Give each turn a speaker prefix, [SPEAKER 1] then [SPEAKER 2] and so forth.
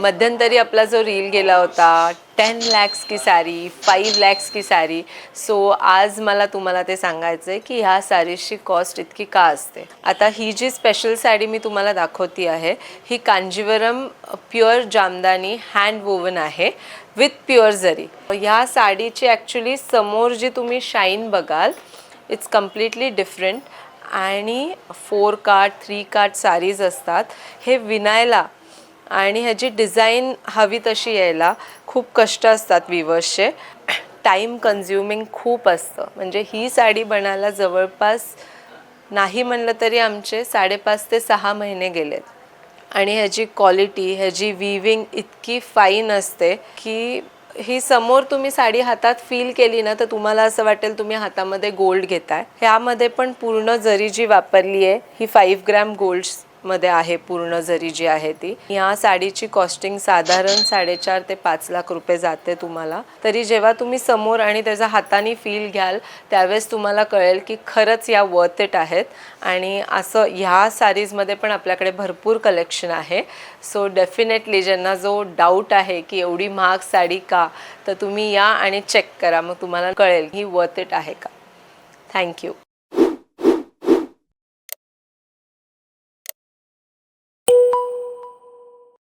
[SPEAKER 1] मध्यंतरी आपला जो रील गेला होता 10 लॅक्स की साडी, 5 लॅक्स की साडी. सो आज मला तुम्हाला ते सांगायचं आहे की ह्या साडीची कॉस्ट इतकी का असते. आता ही जी स्पेशल साडी मी तुम्हाला दाखवती आहे ही Kanjeevaram pure Jamdani hand woven आहे विथ प्युअर जरी. ह्या साडीची ॲक्च्युली समोर जी तुम्ही शाईन बघाल इट्स कम्प्लिटली डिफरंट आणि 4 कार्ट 3 कार्ट साडीज असतात. हे विणायला आणि ह्याची डिझाईन हवी तशी यायला खूप कष्ट असतात विवर्सचे. टाईम कन्झ्युमिंग खूप असतं. म्हणजे ही साडी बनायला जवळपास नाही म्हणलं तरी आमचे 5.5 ते 6 महिने गेलेत. आणि ह्याची क्वालिटी ह्याची विविंग इतकी फाईन असते की ही समोर तुम्ही साडी हातात फील केली ना तर तुम्हाला असं वाटेल तुम्ही हातामध्ये गोल्ड घेताय. ह्यामध्ये पण पूर्ण जरी जी वापरली आहे ही 5 ग्रॅम गोल्ड मध्ये आहे. पूर्ण जरी जी आहे ती. या साडीची कॉस्टिंग साधारण 4.5 ते 5 लाख रुपये जाते तुम्हाला. तरी जेव्हा तुम्ही समोर आणि त्याचा हाताने फील घ्याल त्यावेळेस तुम्हाला कळेल की खरंच या वर्थ इट आहेत. आणि असं ह्या साडीजमध्ये पण आपल्याकडे भरपूर कलेक्शन आहे. सो डेफिनेटली ज्यांना जो डाऊट आहे की एवढी महाग साडी का, तर तुम्ही या आणि चेक करा, मग तुम्हाला कळेल ही वर्थ इट आहे का. थँक्यू.